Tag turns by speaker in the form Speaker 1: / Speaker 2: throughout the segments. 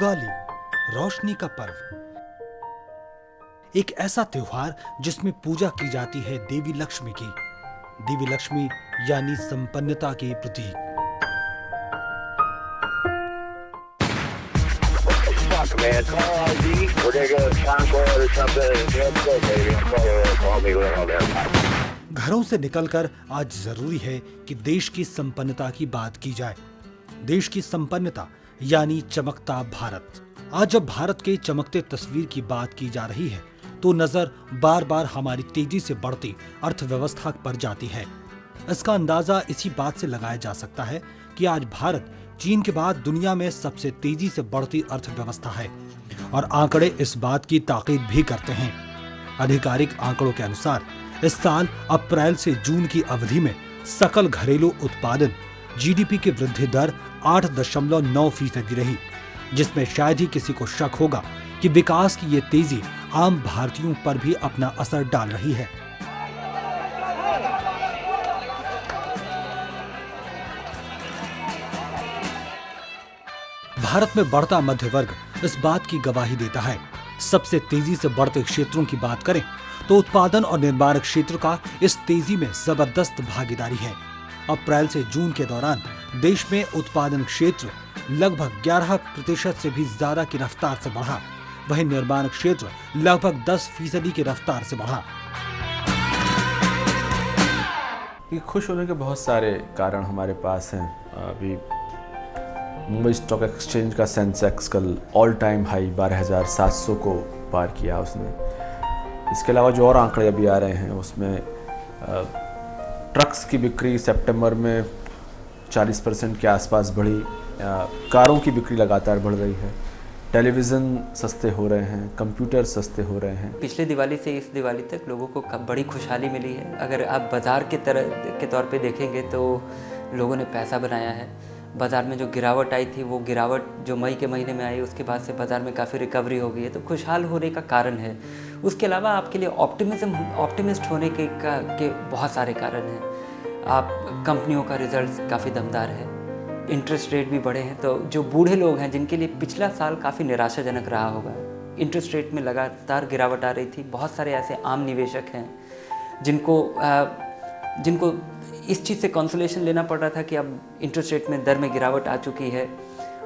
Speaker 1: दिवाली, रोशनी का पर्व, एक ऐसा त्योहार जिसमें पूजा की जाती है देवी लक्ष्मी की। देवी लक्ष्मी यानी संपन्नता के प्रतीक। घरों से निकलकर आज जरूरी है कि देश की संपन्नता की बात की जाए। देश की संपन्नता यानी चमकता भारत। आज जब भारत के चमकते तस्वीर की बात की जा रही है तो नजर बार बार हमारी तेजी से बढ़ती अर्थव्यवस्था पर जाती है। इसका अंदाजा इसी बात से लगाया जा सकता है कि आज भारत चीन के बाद दुनिया में सबसे तेजी से बढ़ती अर्थव्यवस्था है और आंकड़े इस बात की ताकीद भी करते हैं। आधिकारिक आंकड़ों के अनुसार इस साल अप्रैल से जून की अवधि में सकल घरेलू उत्पादन जीडीपी की वृद्धि दर 8.9% रही, जिसमें शायद ही किसी को शक होगा कि विकास की ये तेजी आम भारतीयों पर भी अपना असर डाल रही है। भारत में बढ़ता मध्य वर्ग इस बात की गवाही देता है। सबसे तेजी से बढ़ते क्षेत्रों की बात करें तो उत्पादन और निर्माण क्षेत्र का इस तेजी में जबरदस्त भागीदारी है। अप्रैल से जून के दौरान देश में उत्पादन क्षेत्र लगभग 11% से भी ज्यादा की रफ्तार से बढ़ा, वहीं निर्माण क्षेत्र लगभग 10% की रफ्तार से बढ़ा।
Speaker 2: ये खुश होने के बहुत सारे कारण हमारे पास हैं। अभी मुंबई स्टॉक एक्सचेंज का सेंसेक्स कल ऑल टाइम हाई 12,700 को पार किया उसने। इसके अलावा जो और आंकड़े अभी आ रहे हैं उसमें ट्रक्स की बिक्री सितंबर में 40% के आसपास बढ़ी, कारों की बिक्री लगातार बढ़ रही है, टेलीविज़न सस्ते हो रहे हैं, कंप्यूटर सस्ते हो रहे हैं।
Speaker 3: पिछले दिवाली से इस दिवाली तक लोगों को बड़ी खुशहाली मिली है। अगर आप बाज़ार के तौर पे देखेंगे तो लोगों ने पैसा बनाया है। बाज़ार में जो गिरावट आई थी वो गिरावट जो मई के महीने में आई उसके बाद से बाज़ार में काफ़ी रिकवरी हो गई है, तो खुशहाल होने का कारण है। उसके अलावा आपके लिए ऑप्टिमिस्ट होने के बहुत सारे कारण हैं। आप कंपनियों का रिजल्ट काफ़ी दमदार है, इंटरेस्ट रेट भी बढ़े हैं, तो जो बूढ़े लोग हैं जिनके लिए पिछला साल काफ़ी निराशाजनक रहा होगा, इंटरेस्ट रेट में लगातार गिरावट आ रही थी। बहुत सारे ऐसे आम निवेशक हैं जिनको इस चीज़ से कंसोलेशन लेना पड़ रहा था कि अब इंटरेस्ट रेट में दर में गिरावट आ चुकी है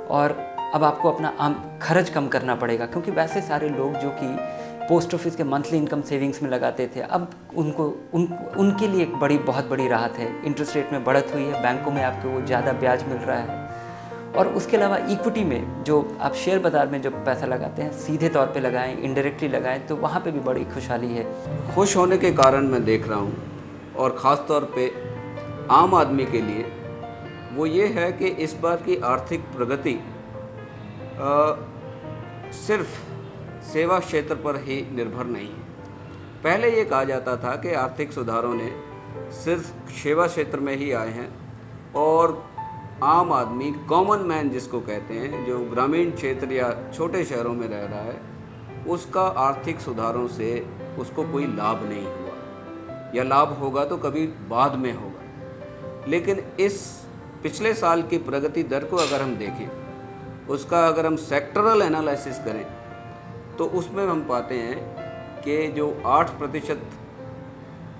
Speaker 3: और अब आपको अपना आम खर्च कम करना पड़ेगा, क्योंकि वैसे सारे लोग जो कि पोस्ट ऑफिस के मंथली इनकम सेविंग्स में लगाते थे, अब उनके लिए एक बहुत बड़ी राहत है। इंटरेस्ट रेट में बढ़त हुई है, बैंकों में आपको वो ज़्यादा ब्याज मिल रहा है। और उसके अलावा इक्विटी में जो आप शेयर बाज़ार में जो पैसा लगाते हैं, सीधे तौर पे लगाएं, इनडायरेक्टली लगाएं, तो वहाँ पे भी बड़ी खुशहाली है।
Speaker 4: खुश होने के कारण मैं देख रहा हूँ और ख़ास तौर पे आम आदमी के लिए वो ये है कि इस बार की आर्थिक प्रगति सिर्फ सेवा क्षेत्र पर ही निर्भर नहीं है। पहले ये कहा जाता था कि आर्थिक सुधारों ने सिर्फ सेवा क्षेत्र में ही आए हैं और आम आदमी, कॉमन मैन जिसको कहते हैं, जो ग्रामीण क्षेत्र या छोटे शहरों में रह रहा है, उसका आर्थिक सुधारों से उसको कोई लाभ नहीं हुआ या लाभ होगा तो कभी बाद में होगा। लेकिन इस पिछले साल की प्रगति दर को अगर हम देखें, उसका अगर हम सेक्टरल एनालिसिस करें तो उसमें हम पाते हैं कि जो 8%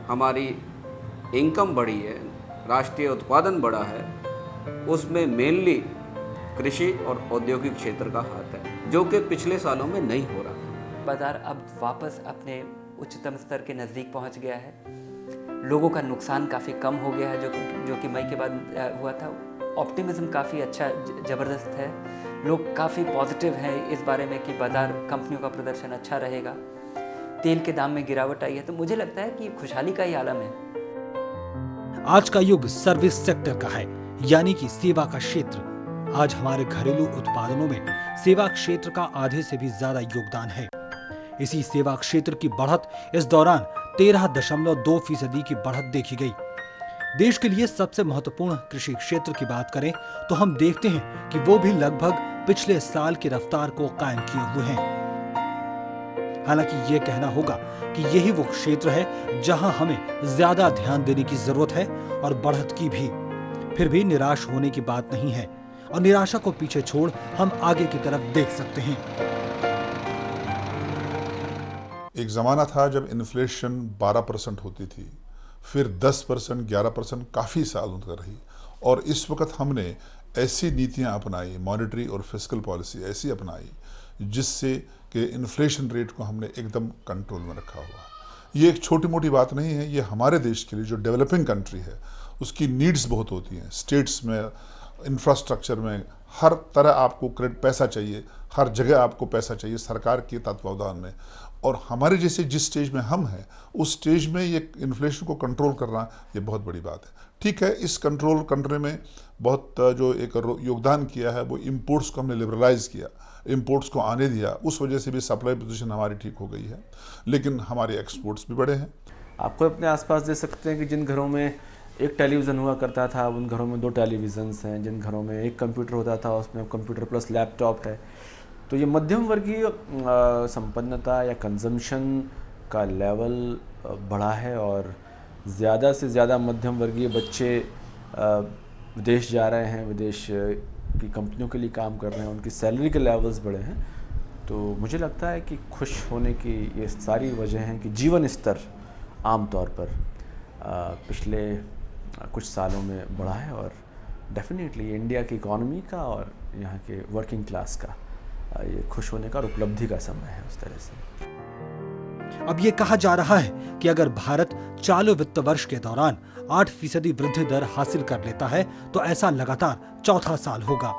Speaker 4: हमारी इनकम बढ़ी है, राष्ट्रीय उत्पादन बढ़ा है, उसमें मेनली कृषि और औद्योगिक क्षेत्र का हाथ है, जो कि पिछले सालों में नहीं हो रहा।
Speaker 3: बाज़ार अब वापस अपने उच्चतम स्तर के नज़दीक पहुंच गया है। लोगों का नुकसान काफ़ी कम हो गया है जो कि मई के बाद हुआ था। ऑप्टिमिज्म काफ़ी अच्छा ज़बरदस्त है। लोग काफ़ी पॉजिटिव हैं इस बारे में कि बाज़ार कंपनियों का प्रदर्शन अच्छा रहेगा। तेल के दाम में गिरावट आई है, तो मुझे लगता है कि खुशहाली का ही आलम है।
Speaker 1: आज का युग सर्विस सेक्टर का है, यानी कि सेवा का क्षेत्र। आज हमारे घरेलू उत्पादनों में सेवा क्षेत्र का आधे से भी ज्यादा योगदान है। इसी सेवा क्षेत्र की बढ़त इस दौरान 13.2% की बढ़त देखी गई। देश के लिए सबसे महत्वपूर्ण कृषि क्षेत्र की बात करें तो हम देखते हैं कि वो भी लगभग पिछले साल की रफ्तार को कायम किए हुए हैं। हालांकि ये कहना होगा कि यही वो क्षेत्र है जहां हमें ज्यादा ध्यान देने की जरूरत है और बढ़त की भी। फिर भी निराश होने की बात नहीं है। और निराशा को पीछे छोड़ हम आगे की तरफ देख सकते हैं।
Speaker 5: एक ज़माना था जब इन्फ्लेशन 12% होती थी, फिर 10%, 11% काफ़ी सालों तक रही, और इस वक्त हमने ऐसी नीतियां अपनाई, मॉनेटरी और फिस्कल पॉलिसी ऐसी अपनाई जिससे कि इन्फ्लेशन रेट को हमने एकदम कंट्रोल में रखा हुआ है। ये एक छोटी मोटी बात नहीं है, ये हमारे देश के लिए जो डेवलपिंग कंट्री है उसकी नीड्स बहुत होती हैं। स्टेट्स में, इंफ्रास्ट्रक्चर में, हर तरह आपको क्रेडिट पैसा चाहिए, हर जगह आपको पैसा चाहिए सरकार के तत्वावधान में। और हमारे जैसे जिस स्टेज में हम हैं उस स्टेज में ये इन्फ्लेशन को कंट्रोल करना ये बहुत बड़ी बात है। ठीक है, इस कंट्रोल करने में बहुत जो एक योगदान किया है वो इम्पोर्ट्स को हमने लिबरलाइज किया, इम्पोर्ट्स को आने दिया, उस वजह से भी सप्लाई पोजीशन हमारी ठीक हो गई है, लेकिन हमारे एक्सपोर्ट्स भी बढ़े हैं।
Speaker 2: आपको अपने आसपास देख सकते हैं कि जिन घरों में एक टेलीविज़न हुआ करता था उन घरों में 2 टेलीविज़न्स हैं, जिन घरों में एक कंप्यूटर होता था उसमें कंप्यूटर प्लस लैपटॉप है। तो ये मध्यम वर्गीय संपन्नता या कंजम्पशन का लेवल बढ़ा है और ज़्यादा से ज़्यादा मध्यम वर्गीय बच्चे विदेश जा रहे हैं, विदेश की कंपनियों के लिए काम कर रहे हैं, उनकी सैलरी के लेवल्स बढ़े हैं। तो मुझे लगता है कि खुश होने की ये सारी वजह हैं कि जीवन स्तर आम तौर पर पिछले कुछ सालों में बढ़ा है और डेफिनेटली इंडिया की इकॉनमी का और यहाँ के वर्किंग क्लास का ये खुश होने का और उपलब्धि का समय है उस तरह से।
Speaker 1: अब ये कहा जा रहा है कि अगर भारत चालू वित्त वर्ष के दौरान 8% वृद्धि दर हासिल कर लेता है तो ऐसा लगातार चौथा साल होगा।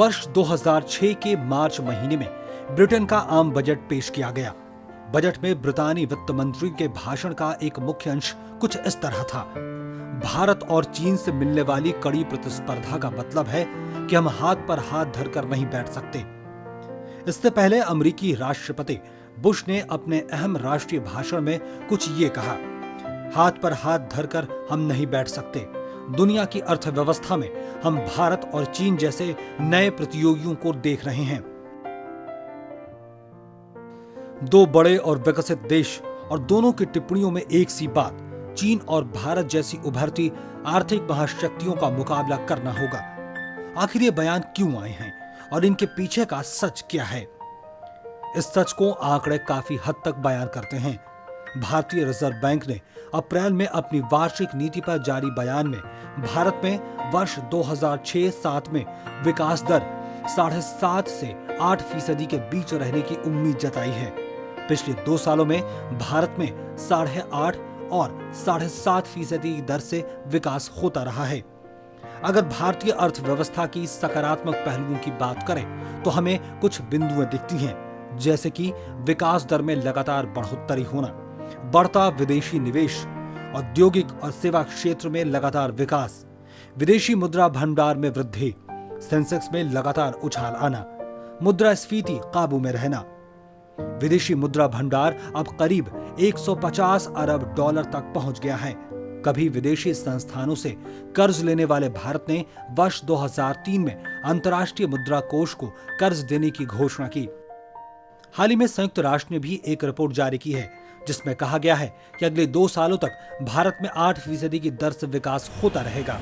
Speaker 1: वर्ष 2006 के मार्च महीने में ब्रिटेन का आम बजट पेश किया गया। बजट में ब्रितानी वित्त मंत्री के भाषण का एक मुख्य अंश कुछ इस तरह था: भारत और चीन से मिलने वाली कड़ी प्रतिस्पर्धा का मतलब है कि हम हाथ पर हाथ धरकर नहीं बैठ सकते। इससे पहले अमेरिकी राष्ट्रपति बुश ने अपने अहम राष्ट्रीय भाषण में कुछ ये कहा: हाथ पर हाथ धरकर हम नहीं बैठ सकते। दुनिया की अर्थव्यवस्था में हम भारत और चीन जैसे नए प्रतियोगियों को देख रहे हैं। 2 बड़े और विकसित देश और दोनों की टिप्पणियों में एक सी बात: चीन और भारत जैसी उभरती आर्थिक महाशक्तियों का मुकाबला करना होगा। आखिर ये बयान क्यों आए हैं और इनके पीछे का सच क्या है? इस सच को आंकड़े काफी हद तक बयान करते हैं। भारतीय रिजर्व बैंक ने अप्रैल में अपनी वार्षिक नीति पर जारी बयान में भारत में वर्ष 2006-07 में विकास दर 7.5 से 8% के बीच रहने की उम्मीद जताई है। पिछले 2 सालों में भारत में 8.5 और 7.5% की दर से विकास होता रहा है। अगर भारतीय अर्थव्यवस्था की सकारात्मक पहलुओं की बात करें तो हमें कुछ बिंदुएं दिखती हैं, जैसे कि विकास दर में लगातार बढ़ोतरी होना, बढ़ता विदेशी निवेश, औद्योगिक और सेवा क्षेत्र में लगातार विकास, विदेशी मुद्रा भंडार में वृद्धि, सेंसेक्स में लगातार उछाल आना, मुद्रास्फीति काबू में रहना। विदेशी मुद्रा भंडार अब करीब 150 अरब डॉलर तक पहुंच गया है। कभी विदेशी संस्थानों से कर्ज लेने वाले भारत ने वर्ष 2003 में अंतर्राष्ट्रीय मुद्रा कोष को कर्ज देने की घोषणा की। हाल ही में संयुक्त राष्ट्र ने भी एक रिपोर्ट जारी की है जिसमें कहा गया है कि अगले 2 सालों तक भारत में 8% की दर से विकास होता रहेगा।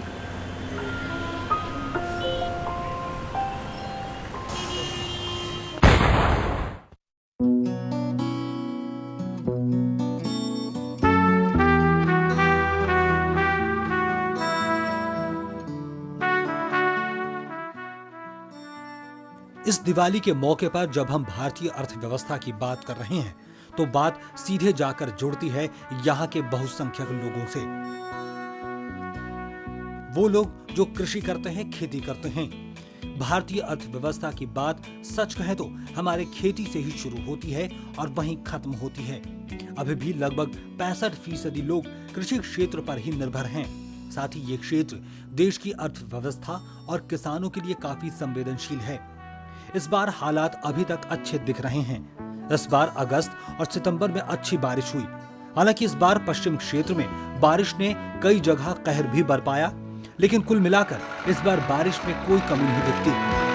Speaker 1: इस दिवाली के मौके पर जब हम भारतीय अर्थव्यवस्था की बात कर रहे हैं तो बात सीधे जाकर जुड़ती है यहाँ के बहुसंख्यक लोगों से। वो लोग जो कृषि करते हैं, खेती करते हैं। भारतीय अर्थव्यवस्था की बात सच कहें तो हमारे खेती से ही शुरू होती है और वहीं खत्म होती है। अभी भी लगभग 65% लोग कृषि क्षेत्र पर ही निर्भर हैं। साथ ही ये क्षेत्र देश की अर्थव्यवस्था और किसानों के लिए काफी संवेदनशील है। इस बार हालात अभी तक अच्छे दिख रहे हैं। इस बार अगस्त और सितंबर में अच्छी बारिश हुई। हालांकि इस बार पश्चिम क्षेत्र में बारिश ने कई जगह कहर भी बरपाया, लेकिन कुल मिलाकर इस बार बारिश में कोई कमी नहीं दिखती।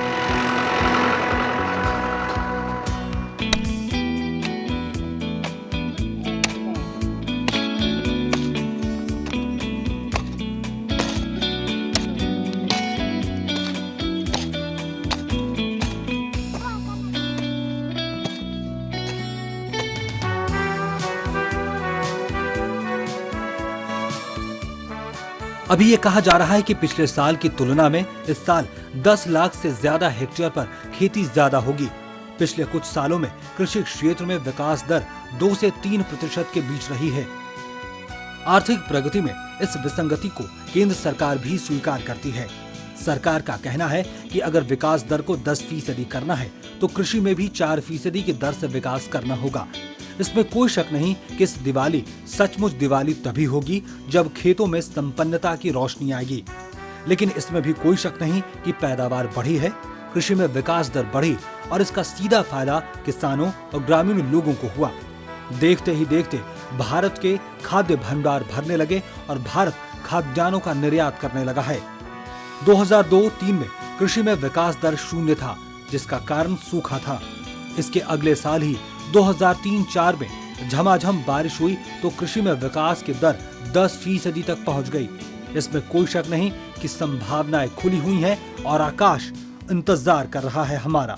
Speaker 1: अभी ये कहा जा रहा है कि पिछले साल की तुलना में इस साल 10 लाख से ज्यादा हेक्टेयर पर खेती ज्यादा होगी। पिछले कुछ सालों में कृषि क्षेत्र में विकास दर 2 से 3% के बीच रही है। आर्थिक प्रगति में इस विसंगति को केंद्र सरकार भी स्वीकार करती है। सरकार का कहना है कि अगर विकास दर को 10% करना है तो कृषि में भी 4% की दर से विकास करना होगा। इसमें कोई शक नहीं कि इस दिवाली सचमुच दिवाली तभी होगी जब खेतों में संपन्नता की रोशनी आएगी। लेकिन इसमें भी कोई शक नहीं कि पैदावार बढ़ी है, कृषि में विकास दर बढ़ी और इसका सीधा फायदा किसानों और ग्रामीण लोगों को हुआ। देखते ही देखते भारत के खाद्य भंडार भरने लगे और भारत खाद्यान्नों का निर्यात करने लगा है। 2002-03 में कृषि में विकास दर 0 था, जिसका कारण सूखा था। इसके अगले साल ही 2003-04 में झमाझम बारिश हुई तो कृषि में विकास की दर 10% तक पहुंच गई। इसमें कोई शक नहीं कि संभावनाएं खुली हुई हैं और आकाश इंतजार कर रहा है हमारा।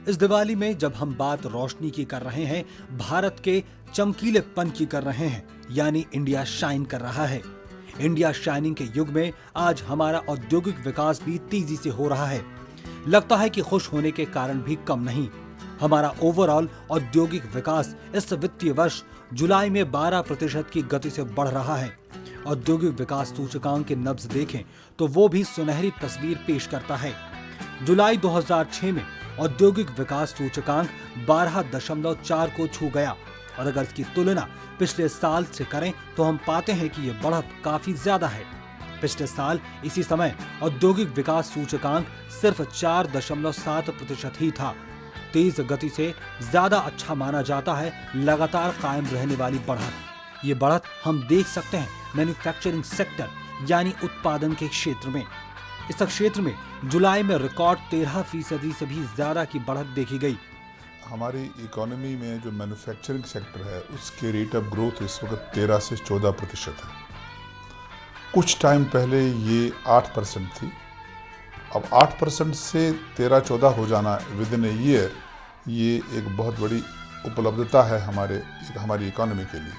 Speaker 1: इस दिवाली में जब हम बात रोशनी की कर रहे हैं, भारत के चमकीलेपन की कर रहे हैं, यानी इंडिया शाइन कर रहा है। इंडिया शाइनिंग के युग में आज हमारा औद्योगिक विकास भी तेजी से हो रहा है। लगता है कि खुश होने के कारण भी कम नहीं। हमारा ओवरऑल औद्योगिक विकास इस वित्तीय वर्ष जुलाई में 12% की गति से बढ़ रहा है। औद्योगिक विकास सूचकांक के नब्ज देखें तो वो भी सुनहरी तस्वीर पेश करता है। जुलाई 2006 में औद्योगिक विकास सूचकांक 12.4 को छू गया और अगर इसकी तुलना पिछले साल से करें तो हम पाते हैं कि ये बढ़त काफी ज्यादा है। पिछले साल इसी समय औद्योगिक विकास सूचकांक सिर्फ 4.7% ही था। तेज गति से ज्यादा अच्छा माना जाता है लगातार कायम रहने वाली बढ़त। ये बढ़त हम देख सकते हैं मैन्युफैक्चरिंग सेक्टर यानी उत्पादन के क्षेत्र में। इस क्षेत्र में जुलाई में रिकॉर्ड 13% से भी ज्यादा की बढ़त देखी गई।
Speaker 5: हमारी इकोनॉमी में जो मैन्युफैक्चरिंग सेक्टर है उसके रेट ऑफ ग्रोथ इस वक्त 13 से 14% है। कुछ टाइम पहले ये 8% थी। अब 8% से 13-14 हो जाना विद इन ए ईयर, ये एक बहुत बड़ी उपलब्धता है हमारी इकोनॉमी के लिए।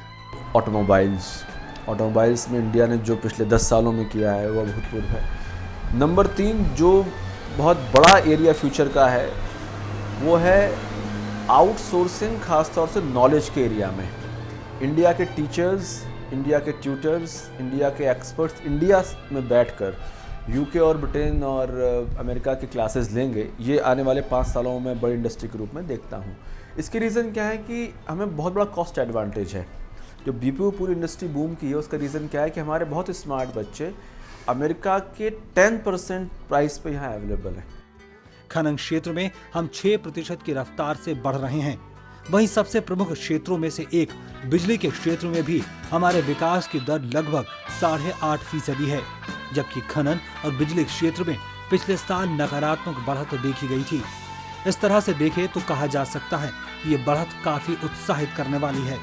Speaker 2: ऑटोमोबाइल्स में इंडिया ने जो पिछले 10 सालों में किया है वह अभूतपूर्व है। नंबर 3 जो बहुत बड़ा एरिया फ्यूचर का है वो है आउटसोर्सिंग, खासतौर से नॉलेज के एरिया में। इंडिया के टीचर्स, इंडिया के ट्यूटर्स, इंडिया के एक्सपर्ट्स इंडिया में बैठकर यूके और ब्रिटेन और अमेरिका की क्लासेस लेंगे। ये आने वाले 5 सालों में बड़ी इंडस्ट्री के रूप में देखता हूँ। इसकी रीज़न क्या है कि हमें बहुत बड़ा कॉस्ट एडवांटेज है। जो बीपीओ पूरी इंडस्ट्री बूम की है उसका रीज़न क्या है कि हमारे बहुत स्मार्ट बच्चे अमेरिका के 10% प्राइस पे यहाँ अवेलेबल है।
Speaker 1: खनन क्षेत्र में हम 6% की रफ्तार से बढ़ रहे हैं। वहीं सबसे प्रमुख क्षेत्रों में से एक बिजली के क्षेत्र में भी हमारे विकास की दर लगभग 8.5% है, जबकि खनन और बिजली क्षेत्र में पिछले साल नकारात्मक बढ़त देखी गई थी। इस तरह से देखें तो कहा जा सकता है कि ये बढ़त काफी उत्साहित करने वाली है।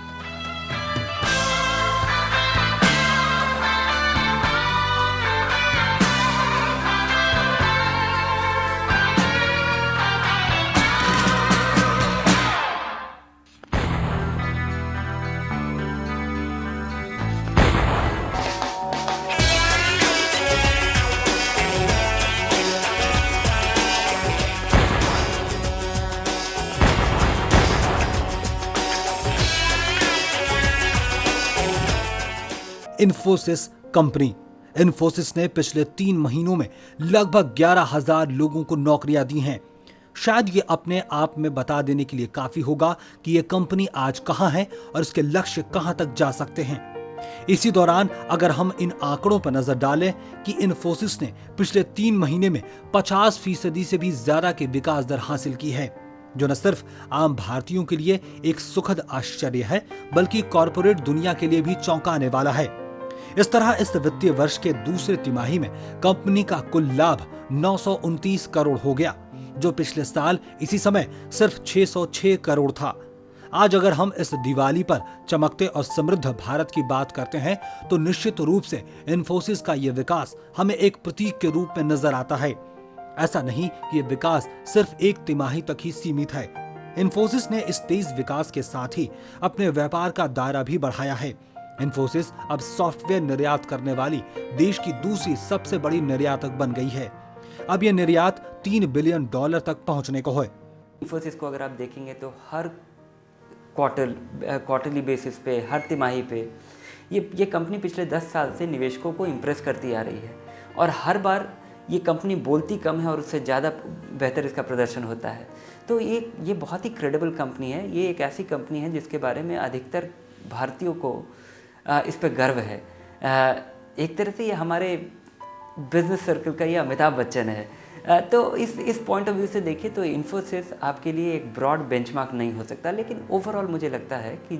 Speaker 1: इन्फोसिस कंपनी। इन्फोसिस ने पिछले 3 महीनों में लगभग 11,000 लोगों को नौकरियां दी हैं। शायद ये अपने आप में बता देने के लिए काफी होगा कि यह कंपनी आज कहां है और इसके लक्ष्य कहां तक जा सकते हैं। इसी दौरान अगर हम इन आंकड़ों पर नजर डालें कि इन्फोसिस ने पिछले 3 महीने में 50% से भी ज्यादा की विकास दर हासिल की है, जो न सिर्फ आम भारतीयों के लिए एक सुखद आश्चर्य है बल्कि कॉरपोरेट दुनिया के लिए भी चौंकाने वाला है। इस तरह इस वित्तीय वर्ष के दूसरे तिमाही में कंपनी का कुल लाभ 929 करोड़ हो गया, जो पिछले साल इसी समय सिर्फ 606 करोड़ था। आज अगर हम इस दिवाली पर चमकते और समृद्ध भारत की बात करते हैं तो निश्चित रूप से इन्फोसिस का यह विकास हमें एक प्रतीक के रूप में नजर आता है। ऐसा नहीं कि यह विकास सिर्फ एक तिमाही तक ही सीमित है। इन्फोसिस ने इस तेज विकास के साथ ही अपने व्यापार का दायरा भी बढ़ाया है। इन्फोसिस अब सॉफ्टवेयर निर्यात करने वाली देश की दूसरी सबसे बड़ी निर्यातक बन गई है। अब यह निर्यात $3 बिलियन तक पहुंचने को है।
Speaker 3: इन्फोसिस को अगर आप देखेंगे तो हर क्वार्टरली बेसिस पे, हर तिमाही पे ये कंपनी पिछले 10 साल से निवेशकों को इम्प्रेस करती आ रही है और हर बार ये कंपनी बोलती कम है और उससे ज़्यादा बेहतर इसका प्रदर्शन होता है। तो ये बहुत ही क्रेडिबल कंपनी है। ये एक ऐसी कंपनी है जिसके बारे में अधिकतर भारतीयों को इस पर गर्व है। एक तरह से ये हमारे बिजनेस सर्कल का ये अमिताभ बच्चन है। तो इस पॉइंट ऑफ व्यू से देखिए तो इन्फोसिस आपके लिए एक ब्रॉड बेंचमार्क नहीं हो सकता, लेकिन ओवरऑल मुझे लगता है कि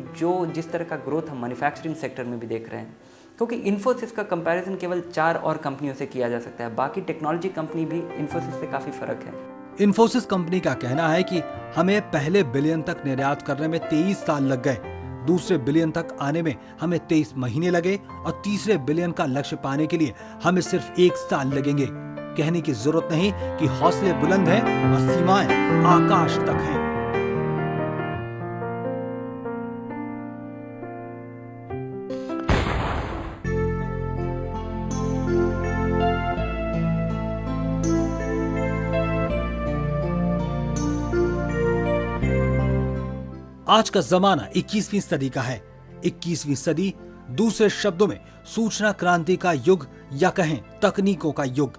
Speaker 3: जिस तरह का ग्रोथ हम मैन्युफैक्चरिंग सेक्टर में भी देख रहे हैं, क्योंकि इन्फोसिस का कंपैरिजन केवल 4 और कंपनियों से किया जा सकता है, बाकी टेक्नोलॉजी कंपनी भी इन्फोसिस से काफ़ी फर्क है।
Speaker 1: इन्फोसिस कंपनी का कहना है कि हमें पहले बिलियन तक निर्यात करने में 23 साल लग गए, दूसरे बिलियन तक आने में हमें 23 महीने लगे और तीसरे बिलियन का लक्ष्य पाने के लिए हमें सिर्फ 1 साल लगेंगे। कहने की जरूरत नहीं कि हौसले बुलंद हैं और सीमाएं आकाश तक हैं। आज का जमाना 21वीं सदी का है। 21वीं सदी दूसरे शब्दों में सूचना क्रांति का युग या कहें तकनीकों का युग।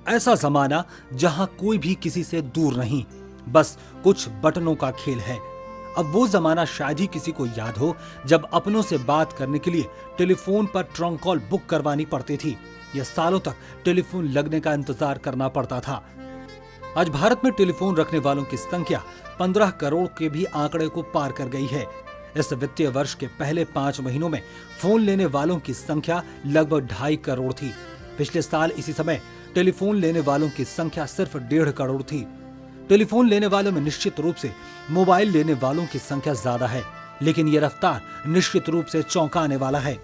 Speaker 1: ऐसा जमाना जहां कोई भी किसी से दूर नहीं, बस कुछ बटनों का खेल है। अब वो जमाना शायद ही किसी को याद हो जब अपनों से बात करने के लिए टेलीफोन पर ट्रंक कॉल बुक करवानी पड़ती थी या सालों तक टेलीफोन लगने का इंतजार करना पड़ता था। आज भारत में टेलीफोन रखने वालों की संख्या 15 करोड़ के भी आंकड़े को पार कर गई है। इस वित्तीय वर्ष के पहले 5 महीनों में फोन लेने वालों की संख्या लगभग 2.5 करोड़ थी। पिछले साल इसी समय टेलीफोन लेने वालों की संख्या सिर्फ 1.5 करोड़ थी। टेलीफोन लेने वालों में निश्चित रूप से मोबाइल लेने वालों की संख्या ज्यादा है, लेकिन यह रफ्तार निश्चित रूप से चौंकाने वाला है।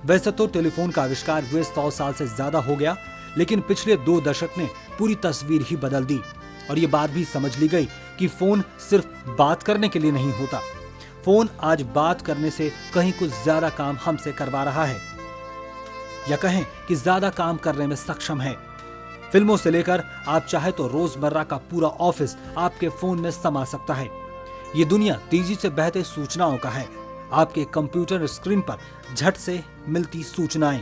Speaker 1: वैसे तो टेलीफोन का आविष्कार हुए 100 साल से ज्यादा हो गया, लेकिन पिछले 2 दशक ने पूरी तस्वीर ही बदल दी और ये बात भी समझ ली गई कि फोन सिर्फ बात करने के लिए नहीं होता। फोन आज बात करने से कहीं कुछ ज्यादा काम हमसे करवा रहा है, या कहें कि ज्यादा काम करने में सक्षम है। फिल्मों से लेकर आप चाहे तो रोजमर्रा का पूरा ऑफिस आपके फोन में समा सकता है। ये दुनिया तेजी से बहते सूचनाओं का है। आपके कंप्यूटर स्क्रीन पर झट से मिलती सूचनाएं।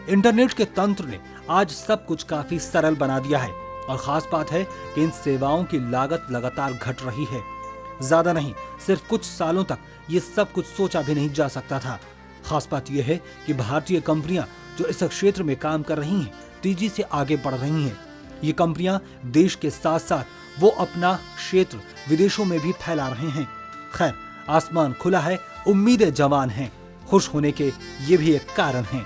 Speaker 1: इंटरनेट के तंत्र ने आज सब कुछ काफी सरल बना दिया है और खास बात है कि इन सेवाओं की लागत लगातार घट रही है। ज्यादा नहीं, सिर्फ कुछ सालों तक ये सब कुछ सोचा भी नहीं जा सकता था। खास बात यह है कि भारतीय कंपनियां जो इस क्षेत्र में काम कर रही हैं, तेजी से आगे बढ़ रही हैं। ये कंपनियां देश के साथ साथ वो अपना क्षेत्र विदेशों में भी फैला रहे हैं। खैर, आसमान खुला है, उम्मीदें जवान हैं। खुश होने के ये भी एक कारण हैं।